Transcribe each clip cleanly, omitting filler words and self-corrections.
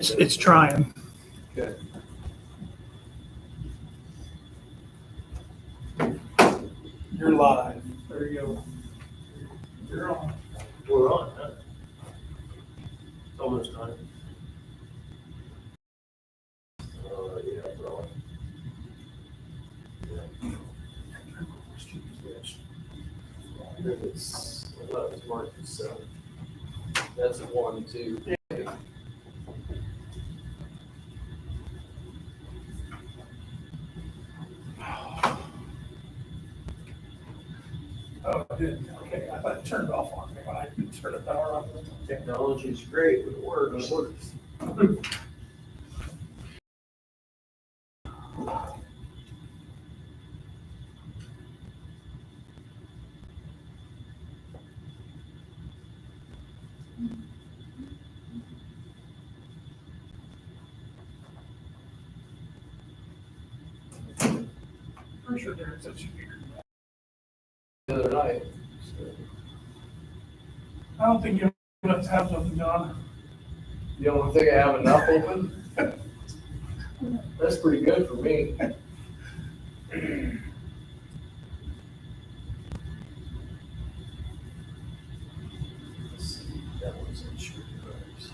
It's trying. Okay. You're live. There you go. You're on. We're on, huh? It's almost time. Yeah, we're on. It's 11th March, so that's a 1, 2. Oh, I did. Okay, I thought it turned off on me when I didn't turn the power on. Technology is great, but it works. Pretty sure there's such a weird. The other night. I don't think you must have something, John. You don't think I have enough open? That's pretty good for me. Let's see, that one's insured drugs.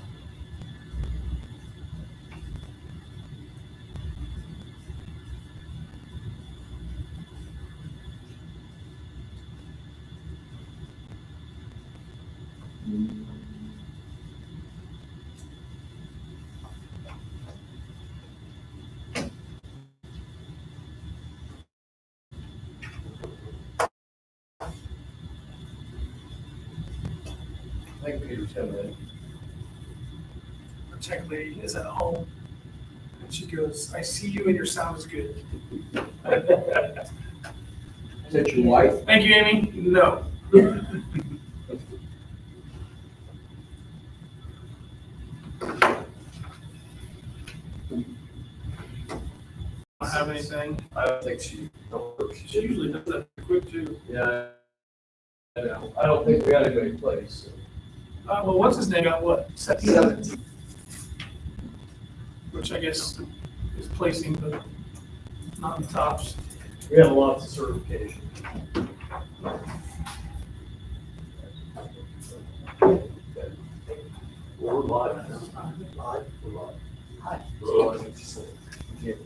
I think Peter's coming in. Our tech lady is at home. And she goes, I see you and your sound is good. Is that your wife? Thank you, Amy. No. I don't have anything. I don't think she. She usually does that quick too. Yeah. I know. I don't think we got anybody in place. Well, what's his name got what? 17. Which I guess is placing, but not in tops. We have lots of certification. We're live. Live? We're live. Hi. We're live. Yep.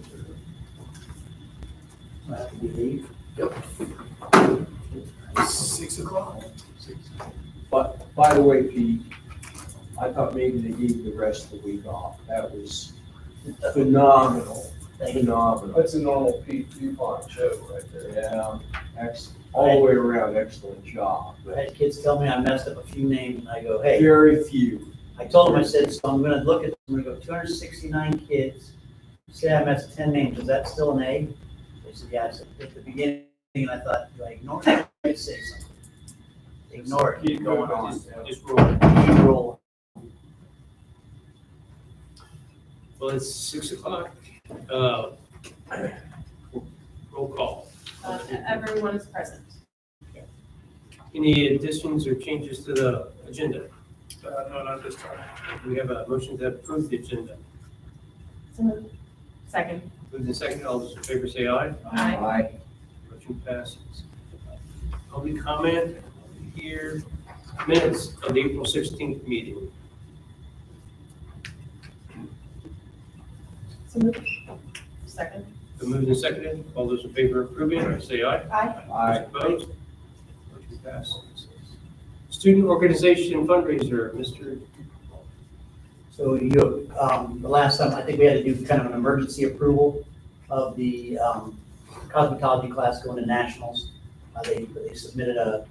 6 o'clock. But, by the way, Pete, I thought maybe they gave the rest of the week off. That was phenomenal, phenomenal. That's a normal Pete DuPont show right there. Yeah, all the way around, excellent job. I had kids tell me I messed up a few names, and I go, hey, Very few. I told them, I said, so I'm gonna look at, I'm gonna go 269 kids, say I messed 10 names, is that still an A? They said, yeah, I said, at the beginning, and I thought, do I ignore it? I say something. Ignore it, keep going on. Just roll. Keep rolling. Well, it's 6 o'clock. Roll call. Everyone is present. Any additions or changes to the agenda? No, not this time. We have a motion to approve the agenda. So moved. Second. Moved and seconded. All those in favor say aye. Aye. Motion passes. Public comment here. Minutes of the April 16th meeting. So moved. Second. Been moved and seconded. All those in favor of approving, say aye. Aye. Those opposed? Motion passes. Student organization fundraiser, Mr. So you, the last time, I think we had to do kind of an emergency approval of the cosmetology class going to nationals. They submitted a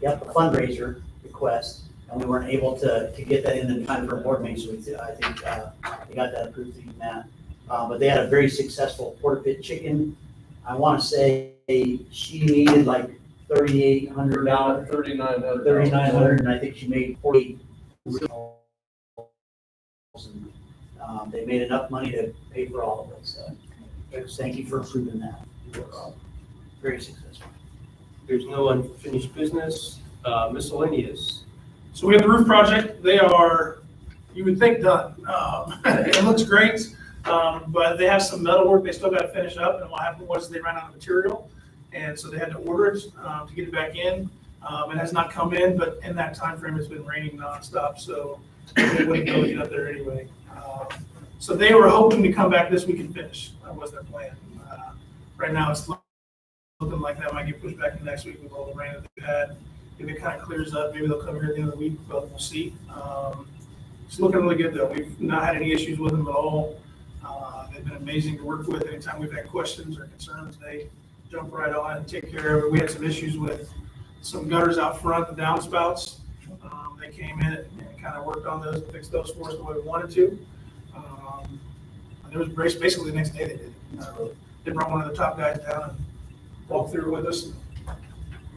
fundraiser request, and we weren't able to get that in time for a board meeting, so I think they got that approved through Matt. But they had a very successful porta pit chicken. I want to say she needed like $3,800, $3,900. and I think she made 48. They made enough money to pay for all of it, so thank you for approving that. Very successful. There's no unfinished business. Miscellaneous. So we have the roof project. They are you would think done. It looks great, but they have some metal work they still got to finish up, and what happened was they ran out of material, and so they had to order it to get it back in. It has not come in, but in that time frame, it's been raining nonstop, so they wouldn't be able to get up there anyway. So they were hoping to come back this week and finish. That was their plan. Right now, it's looking like that might get pushed back to next week with all the rain that they've had. If it kind of clears up, maybe they'll come here at the end of the week, but we'll see. It's looking really good, though. We've not had any issues with them at all. They've been amazing to work with. Anytime we've had questions or concerns, they jump right on and take care of it. We had some issues with some gutters out front, the downspouts. They came in and kind of worked on those, fixed those for us the way we wanted to. There was basically the next day they did it. They brought one of the top guys down and walked through with us and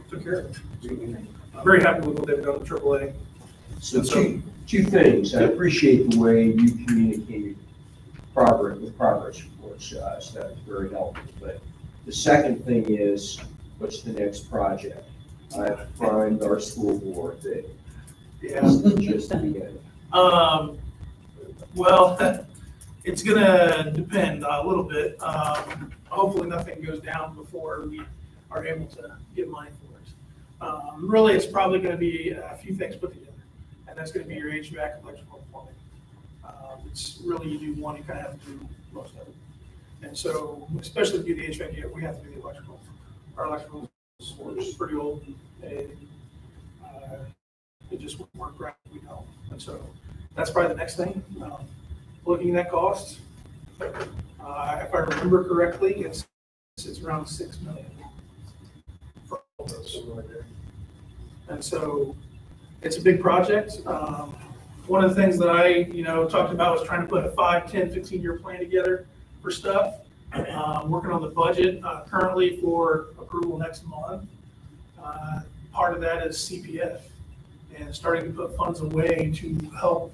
took care of it. I'm very happy with what they've done with AAA. So two things. I appreciate the way you communicated progress reports to us. That was very helpful. But the second thing is, what's the next project? I find our school board that Yeah. this is just the beginning. Well, it's gonna depend a little bit. Hopefully nothing goes down before we are able to get money for it. Really, it's probably gonna be a few things put together, and that's gonna be your HVAC, electrical, and plumbing. It's really, you do one, you kind of have to do most of it. And so, especially if you do the HVAC, we have to do the electrical. Our electrical is pretty old, and it just won't work right, we know. And so, that's probably the next thing. Looking at costs, if I remember correctly, it's around 6 million. For all those. And so, it's a big project. One of the things that I, talked about was trying to put a 5, 10, 15-year plan together for stuff. Working on the budget currently for approval next month. Part of that is CPF and starting to put funds away to help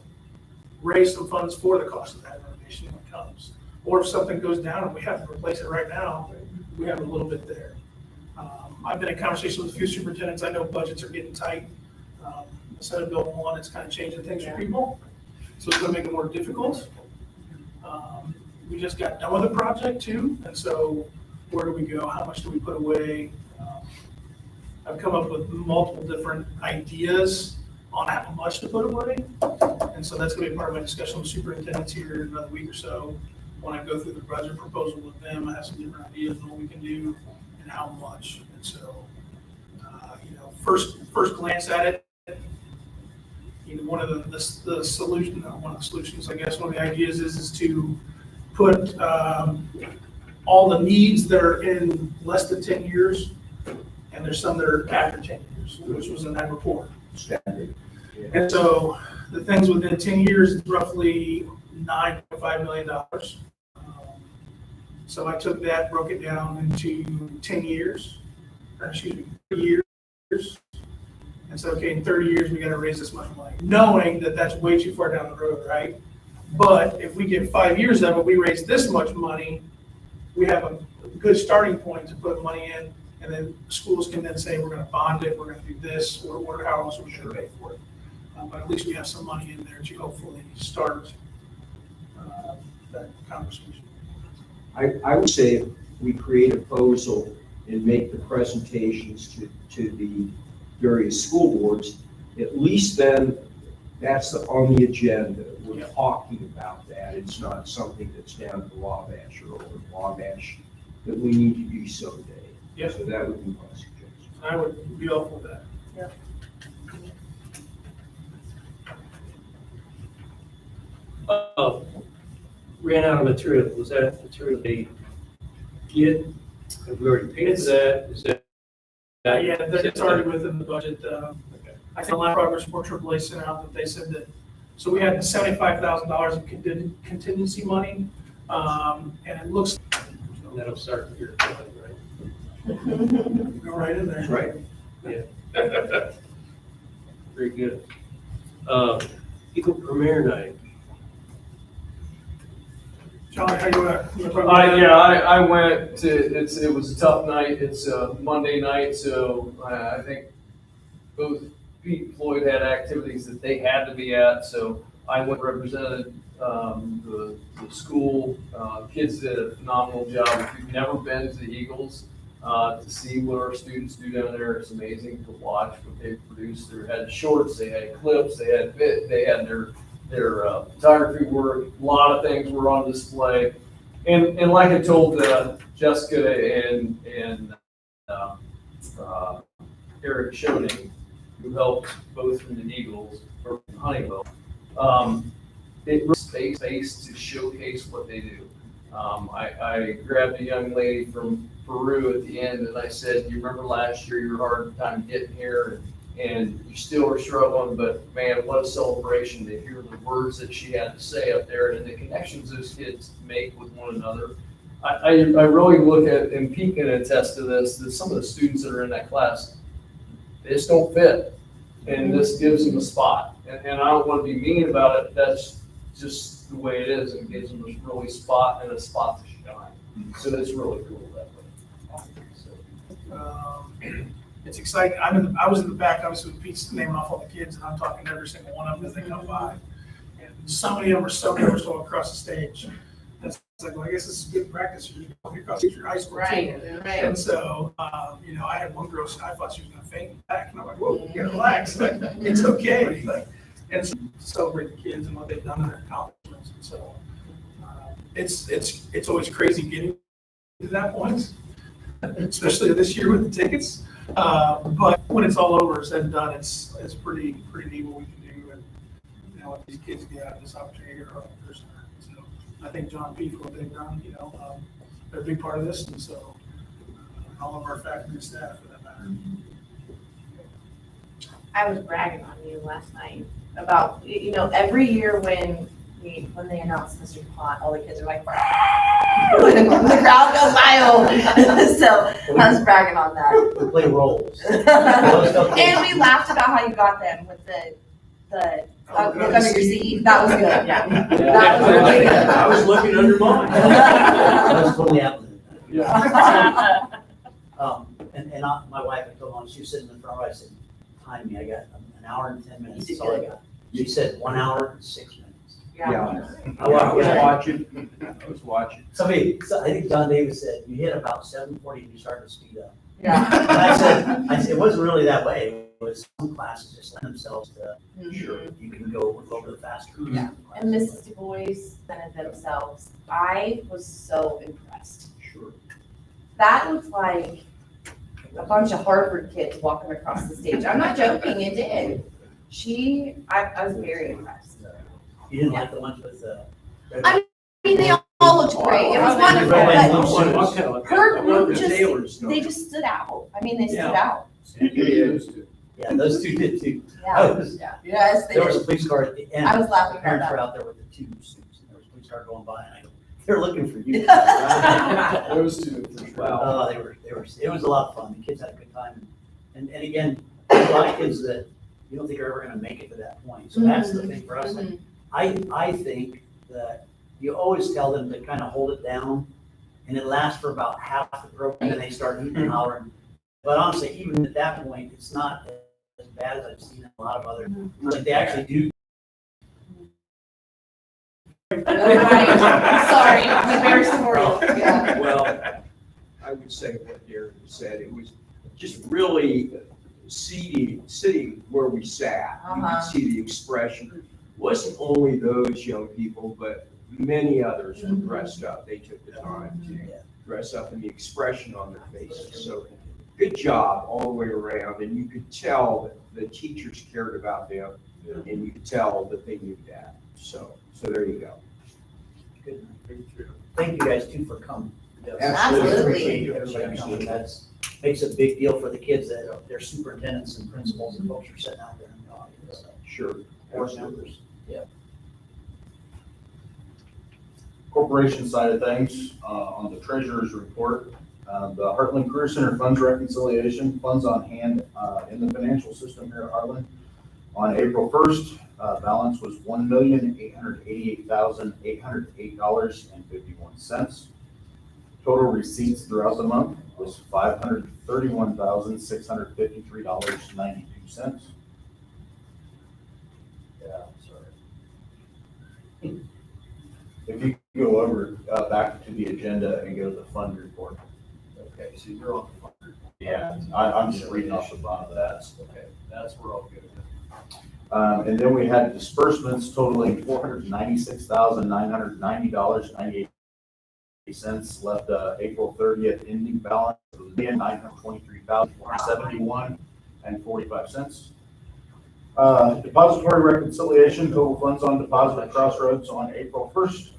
raise some funds for the cost of that renovation when it comes. Or if something goes down and we have to replace it right now, we have a little bit there. I've been in conversation with a few superintendents. I know budgets are getting tight. Instead of Bill 1, it's kind of changing things for people. So it's going to make it more difficult. We just got done with the project too. And so where do we go? How much do we put away? I've come up with multiple different ideas on how much to put away. And so that's going to be part of my discussion with superintendents here in another week or so. When I go through the budget proposal with them, I have some different ideas on what we can do and how much. And so, first glance at it, one of the solution, not one of the solutions, I guess, one of the ideas is to put all the needs that are in less than 10 years, and there's some that are after 10 years, which was in that report. Standard. And so the things within 10 years is roughly $9.5 million. So I took that, broke it down into 10 years, 30 years. And so, okay, in 30 years, we got to raise this much money, knowing that that's way too far down the road, right? But if we get 5 years of it, we raise this much money, we have a good starting point to put money in, and then schools can then say, we're going to bond it, we're going to do this, or how else we're going to pay for it. But at least we have some money in there to hopefully start that conversation. I would say if we create a proposal and make the presentations to the various school boards, at least then that's on the agenda. We're talking about that. It's not something that's down to Wabash or over Wabash that we need to do someday. Yeah. So that would be my suggestion. I would be helpful with that. Ran out of material. Was that material they get? Have we already paid for that? Is that? Yeah, it's already within the budget. I think the last progress report AAA sent out that they said that, so we had $75,000 of contingency money, and it looks. That'll start here, right? Go right in there. Right. Yeah. Very good. Eagle Premiere Night. John, how you at? I went to, it was a tough night. It's a Monday night, so I think both Pete and Floyd had activities that they had to be at, so I went and represented the school. Kids did a phenomenal job. If you've never been to the Eagles, to see what our students do down there, it's amazing to watch what they produce. They had shorts, they had clips, they had their photography work. A lot of things were on display. And like I told Jessica and Eric Schoening, who helped both from the Eagles or from Honeywell, it was space to showcase what they do. I grabbed a young lady from Peru at the end and I said, you remember last year your hard time getting here and you still are struggling, but man, what a celebration to hear the words that she had to say up there and the connections those kids make with one another. I really look at, and Pete can attest to this, that some of the students that are in that class, they just don't fit. And this gives them a spot. And I don't want to be mean about it, that's just the way it is, and gives them this really spot and a spot to shine. So that's really cool that way. So. It's exciting. I was in the back, obviously, with Pete's naming off all the kids, and I'm talking to every single one of them as they come by. And so many of them are so nervous to walk across the stage. And it's like, well, I guess this is good practice. You're walking across your high school team. Right. And so, I had one girl, I thought she was gonna faint back, and I'm like, whoa, you gotta relax. Like, it's okay. Like, and so celebrate the kids and what they've done in their accomplishments. And so, it's always crazy getting to that point, especially this year with the tickets. But when it's all over, said and done, it's pretty neat what we can do, and what these kids get out of this opportunity or others. So I think John P. for what they've done, they're a big part of this, and so all of our faculty and staff for that matter. I was bragging on you last night about, every year when they announce Mr. Plot, all the kids are like, the crowd goes wild. So I was bragging on that. We play roles. And we laughed about how you got them with the look under your seat. That was good, yeah. That was really good. I was looking under mine. That was totally happening. Yeah. My wife, I told her, she was sitting in the front row, I said, time me, I got an hour and 10 minutes, You that's all I did. got. She said, 1 hour and 6 minutes. Yeah. I I was watched. watching. I think John Davis said, you hit about 7:40 and you started to speed up. Yeah. And I said, it wasn't really that way. It was some classes just lend themselves to, sure, you can go over the faster. Yeah. And Mrs. Du Bois presented themselves. I was so impressed. Sure. That looked like a bunch of Harvard kids walking across the stage. I'm not joking, it did. I was very impressed. You didn't like the ones with the. I mean, they all looked great. It was wonderful, but her group they just stood out. I mean, they stood out. Yeah, those two did too. Yeah. Yes, they There was a did. police car at the end. I was laughing about Parents were that. out there with the two suits, and there was a police car going by, and I go, they're looking for you. Those two, for sure. Wow. They were, it was a lot of fun. The kids had a good time. And again, there's a lot of kids that you don't think are ever gonna make it to that point. So that's the thing for us. Like, I think that you always tell them to kind of hold it down, and it lasts for about half the program, and they start hooting and hollering. But honestly, even at that point, it's not as bad as I've seen in a lot of other, like they actually do. Sorry, I'm embarrassed for you. Yeah. Well, I would say what Darren said, it was just really sitting where we sat. You Uh-huh. could see the expression. Wasn't only those young people, but many others were dressed up. They took the time to dress up and the expression on their faces. So good job all the way around. And you could tell that the teachers cared about them and you could tell that they knew that. So there you go. Good. Thank you guys too for coming. Absolutely. Appreciate everybody coming. That's, makes a big deal for the kids that their superintendents and principals and folks are sitting out there in the audience. So, Sure. board members. Corporation side of things, on the treasurer's report, the Heartland Career Center funds reconciliation, funds on hand in the financial system here at Heartland. On April 1st, balance was $1,888,808.51. Total receipts throughout the month was $531,653.92. Yeah, sorry. If you go over, back to the agenda and go to the fund report. Okay, so you're on the fund report. Yeah, I'm just reading off the bottom of that. Okay, that's where I'll go. And then we had disbursements totaling $496,990.98 left, April 30th ending balance of $1,923,171.45. Depository reconciliation, total funds on deposit at Crossroads on April 1st,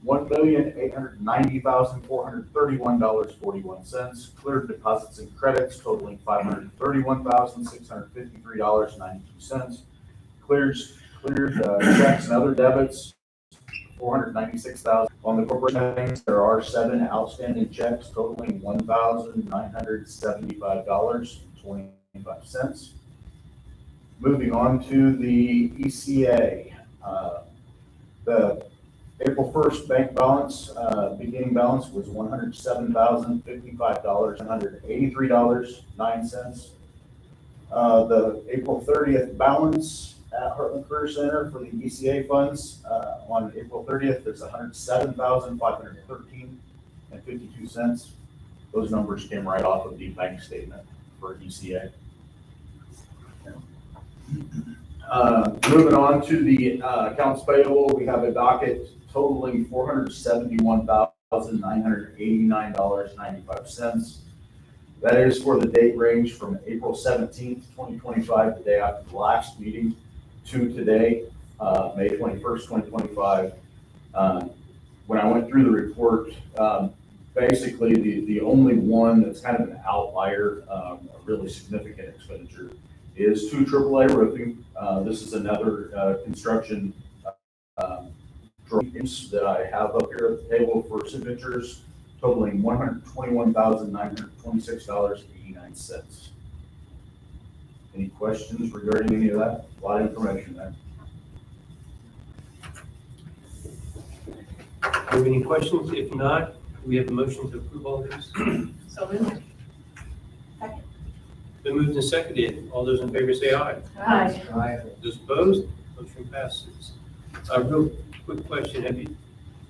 $1,890,431.41. Cleared deposits and credits totaling $531,653.92. Cleared checks and other debits, $496,000. On the corporate things, there are 7 outstanding checks totaling $1,975.25. Moving on to the ECA. The April 1st bank balance, beginning balance was $107,055.183.09. The April 30th balance at Heartland Career Center for the ECA funds, on April 30th, there's $107,513.52. Those numbers came right off of the bank statement for ECA. Moving on to the accounts payable, we have a docket totaling $471,989.95. That is for the date range from April 17th, 2025, the day after the last meeting, to today, May 21st, 2025. When I went through the report, basically the only one that's kind of an outlier, a really significant expenditure, is 2 AAA roofing. This is another construction drawings that I have up here at the table for signatures, totaling $121,926.89. Any questions regarding any of that? A lot of information there. Do you have any questions? If not, we have a motion to approve all these. So moved. Been moved and seconded. All those in favor say aye. Aye. Those opposed, motion passes. A real quick question,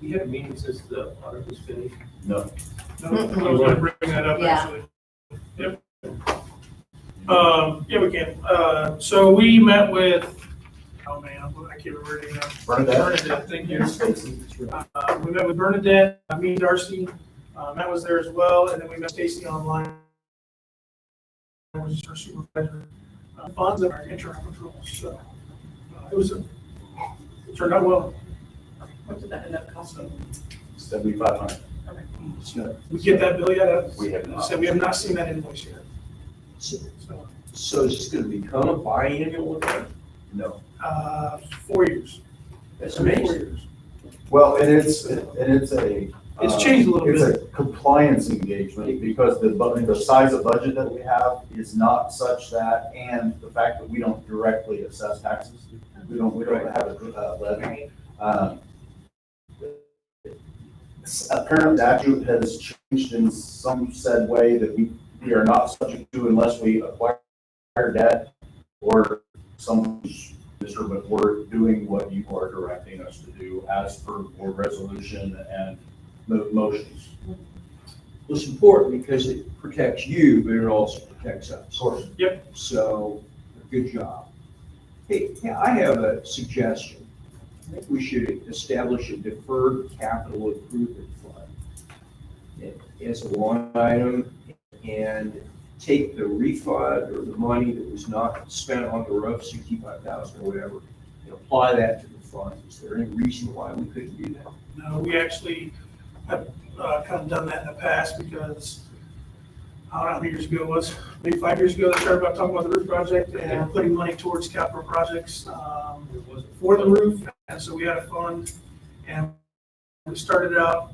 we had a meeting since the audit was finished? No. No, I was gonna bring that up, Yeah. actually. Yep. Yeah, we can. So we met with, oh man, I can't remember it now. Bernadette? Thank you. We met with Bernadette, me, Darcy, Matt was there as well, and then we met Stacy online. Was our supervisor, funds and our internal controls, so, it turned out well. What did that end up costing? $7,500. We get that bill yet? We have not. So we have not seen that invoice yet, So so, is this gonna become a biannual event? No. 4 years. That's 4 amazing. years. Well, it's a. It's changed a little It's bit. a compliance engagement because the size of budget that we have is not such that, and the fact that we don't directly assess taxes. We don't have a levy. Apparent statute has changed in some said way that we are not subject to unless we acquire debt or some, Mr. McWhorter, doing what you are directing us to do as per board resolution and motions. Well, it's important because it protects you, but it also protects us. Of course. So, good job. Hey, I have a suggestion. I think we should establish a deferred capital improvement fund as a line item and take the refund or the money that was not spent on the roof, 65,000 or whatever, and apply that to the fund. Is there any reason why we couldn't do that? No, we actually have kind of done that in the past because, I don't know how many years ago it was, maybe 5 years ago, they started about talking about the roof project and putting money towards capital projects for the roof. And so we had a fund and we started out,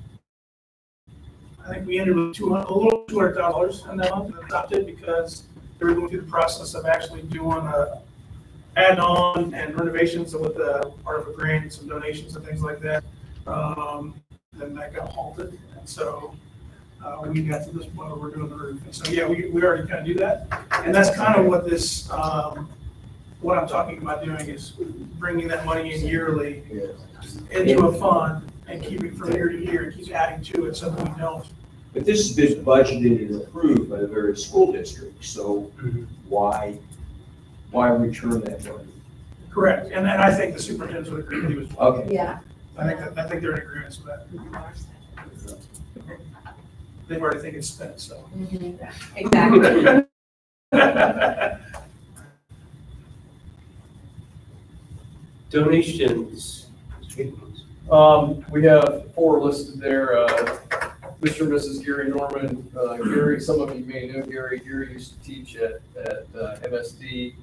I think we ended with a little $200,000 in that month, and stopped it because they were going through the process of actually doing a add-on and renovations with the part of a grant and some donations and things like that. Then that got halted, and so we got to this point where we're doing the roof. And so, yeah, we already kind of do that, and that's kind of what this what I'm talking about doing is bringing that money in yearly Yeah. into a fund and keep it from year to year, and keep adding to it so that we don't. But this has been budgeted and approved by the various school districts, so why return that money? Correct, and I think the superintendents would agree with you as well. Okay. Yeah. I think they're in agreement with that. They've already think it's spent, so. Exactly. Donations. We have 4 listed there. Mr. and Mrs. Gary Norman. Gary, some of you may know Gary. Gary used to teach at MSD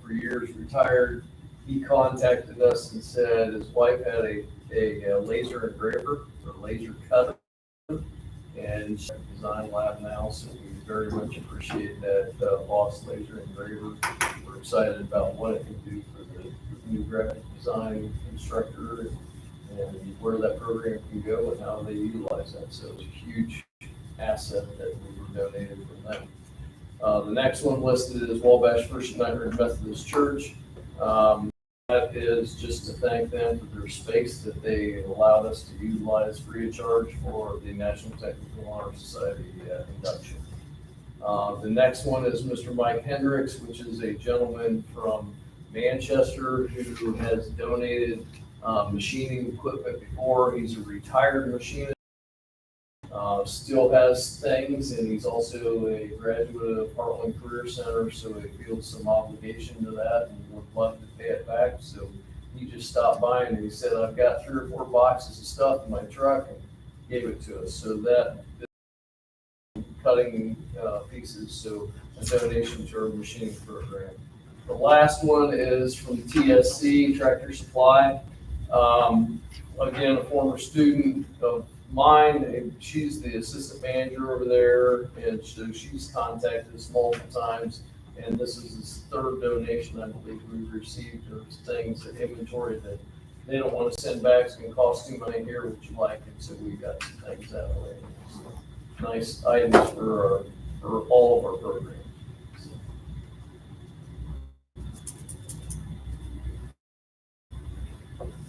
for years, retired. He contacted us and said his wife had a laser engraver or laser cutter, and she's in the design lab now, so we very much appreciate that Boss Laser Engraver. We're excited about what it can do for the new graphic design instructor and where that program can go and how they utilize that. So it's a huge asset that we were donated from them. The next one listed is Wabash First United Methodist Church. That is just to thank them for their space that they allowed us to utilize free of charge for the National Technical Honor Society induction. The next one is Mr. Mike Hendricks, which is a gentleman from Manchester who has donated machining equipment before. He's a retired machinist, still has things, and he's also a graduate of Heartland Career Center, so he feels some obligation to that and would love to pay it back. So he just stopped by and he said, I've got 3 or 4 boxes of stuff in my truck, and gave it to us. So that cutting pieces, so a donation to our machining program. The last one is from TSC, Tractor Supply. Again, a former student of mine, and she's the assistant manager over there, and so she's contacted us multiple times, and this is his 3rd donation, I believe, we've received of things, an inventory that they don't want to send back, it's going to cost too money here, would you like it? So we got some things that way. So, nice items for all of our programs.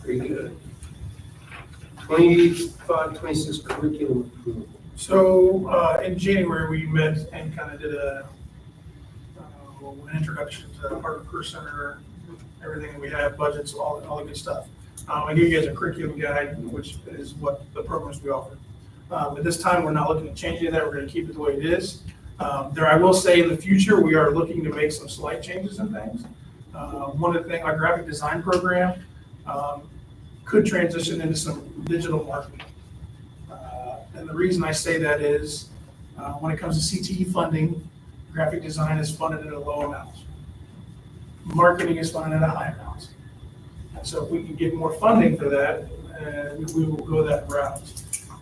Very good. 25, 26 curriculum approval. So, in January, we met and kind of did an introduction to Heartland Career Center, everything we have, budgets, all the good stuff. I gave you guys a curriculum guide, which is what the programs we offer. At this time, we're not looking to change any of that. We're going to keep it the way it is. I will say in the future, we are looking to make some slight changes in things. One of the things, our graphic design program could transition into some digital marketing. And the reason I say that is when it comes to CTE funding, graphic design is funded at a low amount. Marketing is funded at a high amount. And so if we can get more funding for that, we will go that route.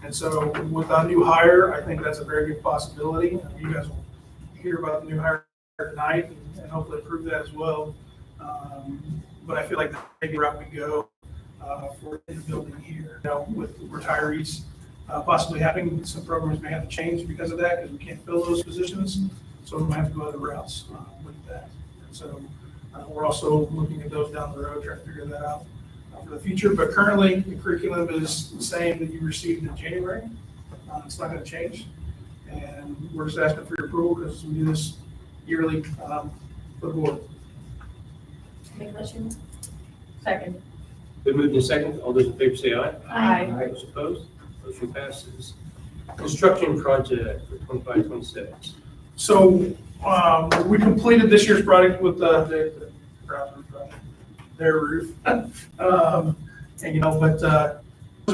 And so with our new hire, I think that's a very good possibility. You guys will hear about the new hire tonight and hopefully approve that as well. But I feel like that's maybe the route we go for the building here. You know, with retirees possibly happening, some programs may have to change because of that, because we can't fill those positions. So we might have to go other routes with that. And so we're also looking at those down the road, trying to figure that out for the future. But currently, the curriculum is the same that you received in January. It's not going to change. And we're just asking for your approval because we do this yearly for the board. Make a motion. Second. Been moved in second. All those in favor say aye. Aye. Those opposed? Motion passes. Construction project for 25, 26. So we completed this year's project with their roof. And you know, but it's a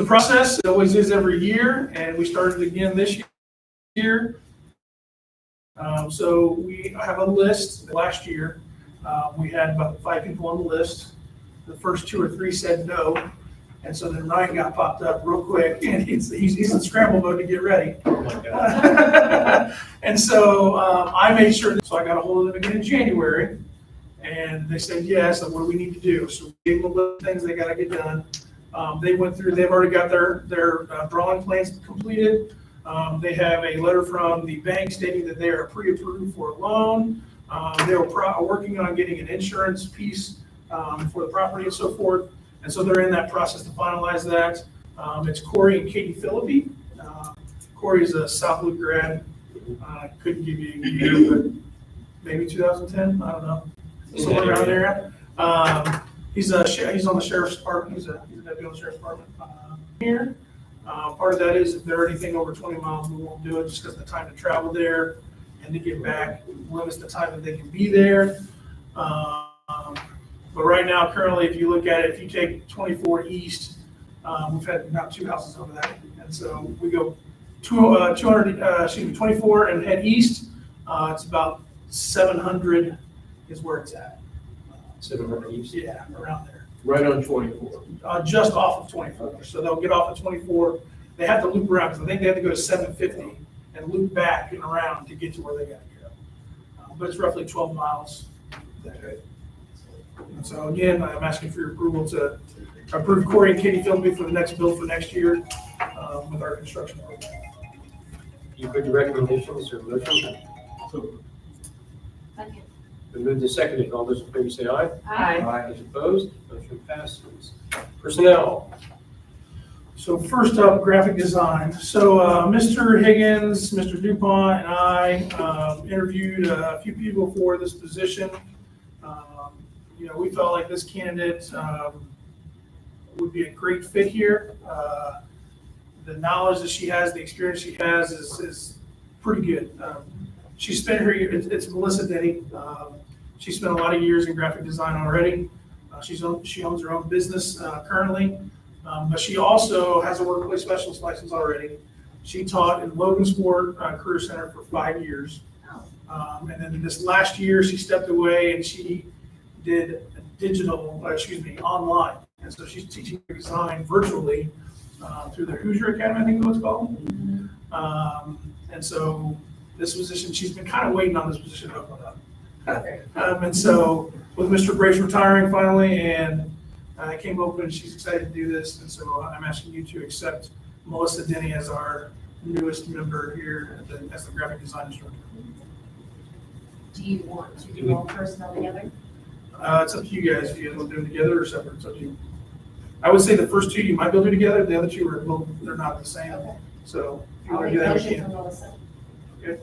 process. It always is every year, and we started again this year. So we have a list. Last year, we had about 5 people on the list. The first 2 or 3 said no. And so then Ryan got popped up real quick, and he's in scramble mode to get ready. Oh my God. And so I made sure, so I got a hold of them again in January, and they said yes, and what do we need to do? So we gave them a list of things they got to get done. They went through, they've already got their drawing plans completed. They have a letter from the bank stating that they are pre-approved for a loan. They were working on getting an insurance piece for the property and so forth. And so they're in that process to finalize that. It's Corey and Katie Philippi. Corey's a South Loop grad. Couldn't give you a year, but maybe 2010, I don't know. Somewhere around there. He's on the sheriff's department. He's a deputy on the sheriff's department here. Part of that is if they're anything over 20 miles, we won't do it just because of the time to travel there and to get back limits the time that they can be there. But right now, currently, if you look at it, if you take 24 east, we've had about 2 houses over that. And so we go 24 and head east. It's about 700 is where it's at. 700 east. Yeah, around there. Right on 24. Just off of 24. So they'll get off at 24. They have to loop around because I think they have to go to 750 and loop back and around to get to where they got to go. But it's roughly 12 miles. And so again, I'm asking for your approval to approve Corey and Katie Philby for the next bill for next year with our construction program. You've heard the recommendations, or motion? Second. Been moved and seconded. All those in favor say aye. Aye. Those opposed, motion passes. Personnel. So first up, graphic design. So Mr. Higgins, Mr. Dupont, and I interviewed a few people for this position. We felt like this candidate would be a great fit here. The knowledge that she has, the experience she has is pretty good. She spent her year, it's Melissa Denny. She spent a lot of years in graphic design already. She owns her own business currently, but she also has a workplace specialist license already. She taught in Logansport Career Center for 5 years. And then this last year, she stepped away and she did online. And so she's teaching design virtually through the Hoosier Academy, I think is what it's called. And so this position, she's been kind of waiting on this position to open up. And so with Mr. Brace retiring finally, and it came open, she's excited to do this. And so I'm asking you to accept Melissa Denny as our newest member here as the graphic design instructor. Do you want to do all personnel together? It's up to you guys, if you guys want to do them together or separate, it's up to you. I would say the first two you might be able to do together, the other two they're not the same. Okay. So if you I'll want to make do a that, we motion for can. Melissa. Okay.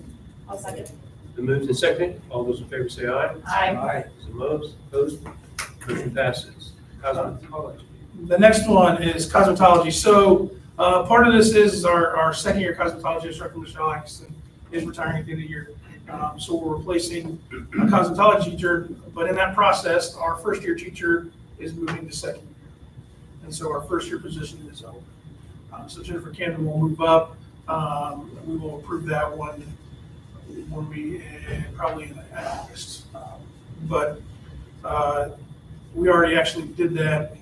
I'll second. Been moved and seconded. All those in favor say aye. Aye. Those opposed, motion passes. Cosmetology. The next one is cosmetology. So part of this is our second year cosmetology instructor, Michelle Atkinson, is retiring at the end of the year. So we're replacing a cosmetology teacher, but in that process, our first year teacher is moving to second year. And so our first year position is open. So Jennifer Camden will move up. We will approve that one when we, probably in August. But we already actually did that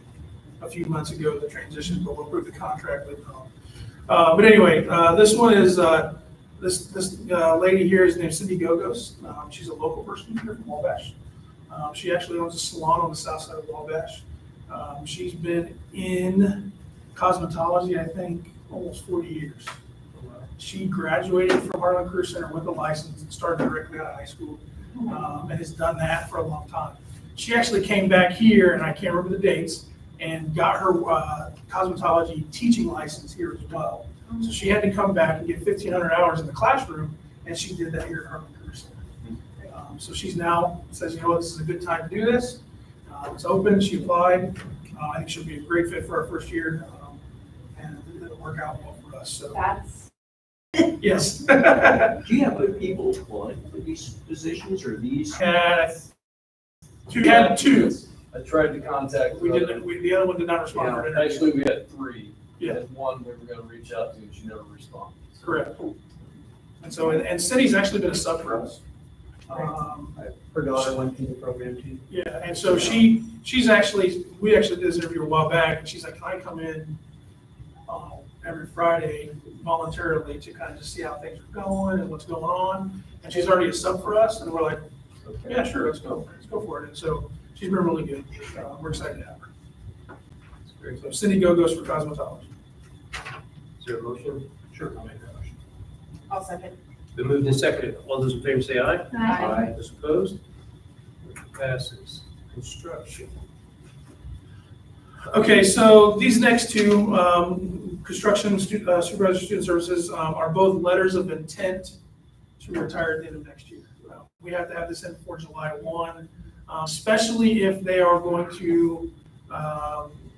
a few months ago, the transition, but we'll approve the contract later on. But anyway, this one is, this lady here is named Cindy Gogos. She's a local person here from Wabash. She actually owns a salon on the south side of Wabash. She's been in cosmetology, I think, almost 40 years. She graduated from Harlan Career Center with a license and started directly out of high school, and has done that for a long time. She actually came back here, and I can't remember the dates, and got her cosmetology teaching license here as well. So she had to come back and get 1,500 hours in the classroom, and she did that here at Harlan Career Center. So she's now says, you know what, this is a good time to do this. It's open. She applied. I think she'll be a great fit for our first year, and it'll work out well for us. So That's, yes. Do you have other people applying for these positions, or these? Had two. I tried to contact. We didn't. The other one did not respond. for an Yeah, interview. actually, we had 3. We Yeah. had one we were gonna reach out to, and she never responded. Correct. And so, and Cindy's actually been a sub for us. Her daughter went through the program too. Yeah, and so we actually did this interview a while back, and she's like, can I come in every Friday voluntarily to kind of just see how things are going and what's going on? And she's already a sub for us, and we're like, yeah, sure, let's go for it. And so she's been really good. We're excited to have her. So Cindy Gogos for cosmetology. Is there a motion? Sure, I'll make that motion. I'll second. Been moved and seconded. All those in favor say aye. Aye. Those opposed? Motion passes. Construction. Okay, so these next two, construction supervisor student services, are both letters of intent to retire at the end of next year. We have to have this in before July 1, especially if they are going to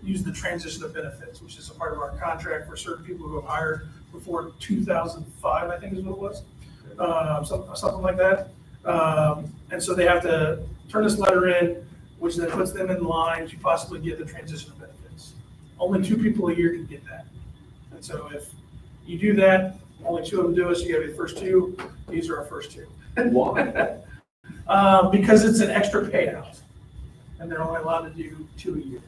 use the transition of benefits, which is a part of our contract for certain people who have hired before 2005, I think is what it was, something like that. And so they have to turn this letter in, which then puts them in line to possibly get the transition of benefits. Only 2 people a year can get that. And so if you do that, only 2 of them do it, so you gotta be the first 2. These are our first 2. Why? Because it's an extra payout, and they're only allowed to do 2 a year.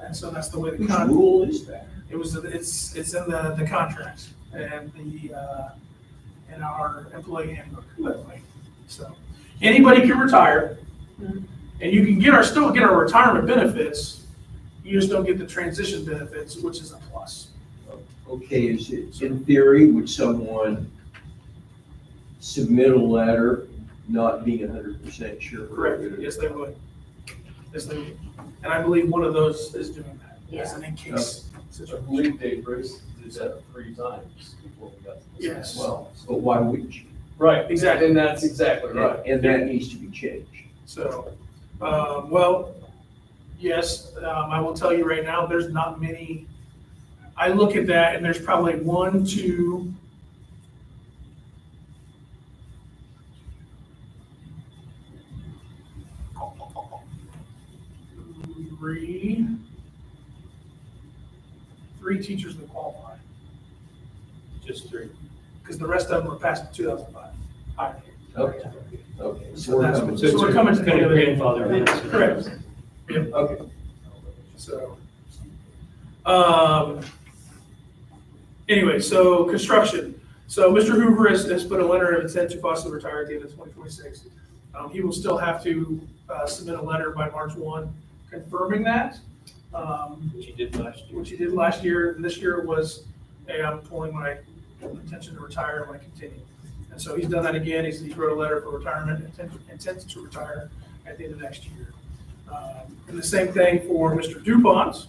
And so that's the way the Whose contract, rule is that? it's in the contract and in our employee handbook, by the way. So anybody can retire, and you can still get our retirement benefits. You just don't get the transition benefits, which is a plus. Okay, is it, in theory, would someone submit a letter not being 100% sure? Correct, yes, they would. Yes, they would. And I believe one of those is doing that, as an in-case I situation. believe Dave Bruce did that 3 times before we got to this. Yes. Well, but why wouldn't you? Right, Exactly. and that's exactly right. And that needs to be changed. So, well, yes, I will tell you right now, there's not many. I look at that and there's probably 1, 2, 3 teachers that qualify, Just 3. because the rest of them are past 2005. Hired. Okay, okay. So that's coming- So we're coming to the kind of end of it. grandfather in. Correct. Okay. So, anyway, so construction. So Mr. Hoover has put a letter of intent to possibly retire at the end of 2026. He will still have to submit a letter by March 1 confirming that, Which he did last year. which he did last year. And this year was, hey, I'm pulling my intention to retire, I'm going to continue. And so he's done that again. He wrote a letter for retirement, intends to retire at the end of next year. And the same thing for Mr. DuPont.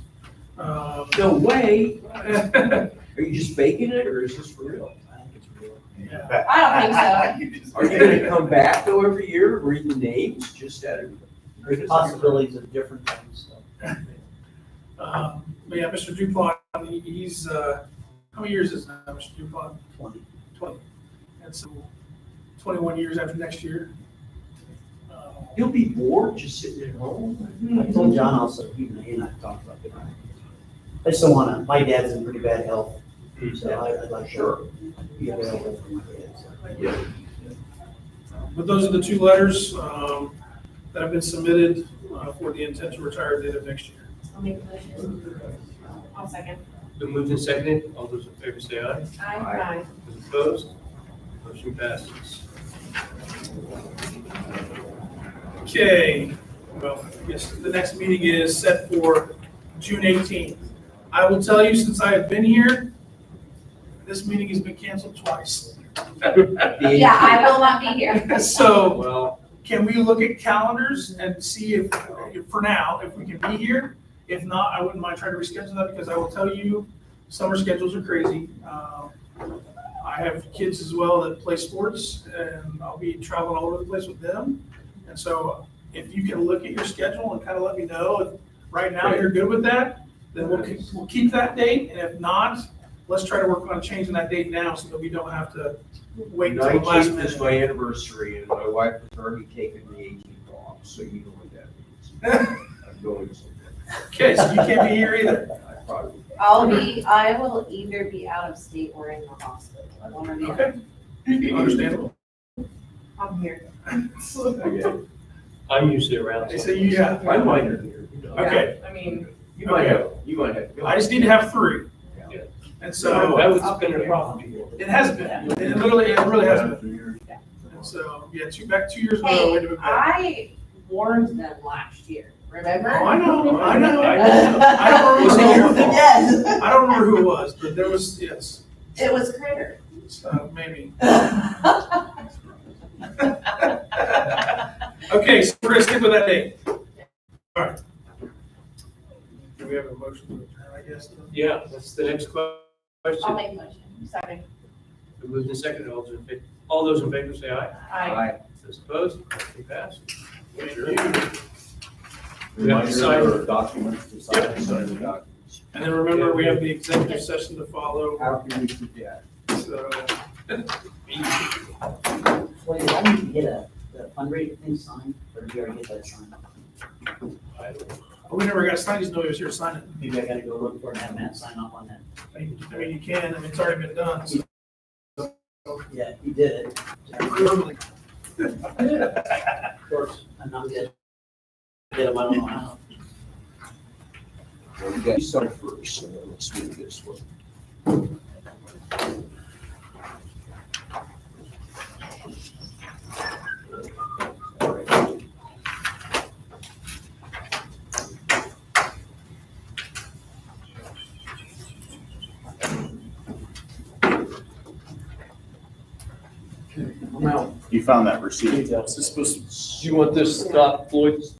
No way. Are you just faking it, or is this for real? I think it's real. Yeah. I don't think so. Are you gonna come back though every year, and read the names, just out of? There's possibilities of different things, so. But yeah, Mr. DuPont, he's, how many years is now, Mr. DuPont? 20. 20. And so 21 years after next year. You'll be bored just sitting at home. I told John also, he and I talked about it. I just don't wanna, my dad's in pretty bad health, so I'd like to be available for my kids. Yeah. But those are the 2 letters that have been submitted for the intent to retire at the end of next year. I'll make a motion. I'll second. Been moved and seconded. All those in favor say aye. Aye. Those opposed? Motion passes. Okay, well, yes, the next meeting is set for June 18th. I will tell you, since I have been here, this meeting has been canceled twice. Yeah, I will not be here. So Well, can we look at calendars and see if, for now, if we can be here? If not, I wouldn't mind trying to reschedule that, because I will tell you, summer schedules are crazy. I have kids as well that play sports, and I'll be traveling all over the place with them. And so if you can look at your schedule and kind of let me know, if right now you're good with that, then we'll keep that date. And if not, let's try to work on changing that date now so that we don't have to wait until the last 19th is minute. my anniversary, and my wife has already taken the 18th off, so you know what that means. I'm going somewhere. Okay, so you can't be here either. I probably. I will either be out of state or in the hospital. One or the other. Okay, understandable. I'm here. Okay, I'm usually around. they say you, yeah, I might have here. You know. okay. I mean, You might have. You might have. I just need to have 3. Yeah. And That so was been a problem. it has been, it really has been. And so, yeah, back 2 years ago, I went to bed. I warned them last year, remember? Oh, I know. I don't Was it your remember. fault? Yes. I don't remember who it was, but there was, yes. It was Critter. Maybe. Okay, so we're gonna stick with that date. All right. Do we have a motion to adjourn, I guess? Yeah, that's the next I'll question. make a motion. Second. We moved in second. All those in favor say aye. Aye. Those opposed, motion passed. Thank you. We have to Reminder, sign. there are documents to sign. Yep. Sign the documents. And then remember, we have the executive session to follow, How can we forget? so. Wait, I need to get the fundraiser thing signed, or do you already get that signed? We never got signed, he's no, he was here signing. Maybe I gotta go look for it and have Matt sign off on that. I mean, you can, I mean, it's already been done, so. Yeah, he did it. Verbally. Of course, and I'm good. Get him, I don't know how. Well, we got to start first, so let's do this one. I'm out. You found that receipt. Is this supposed to, do you want this, Scott Floyd?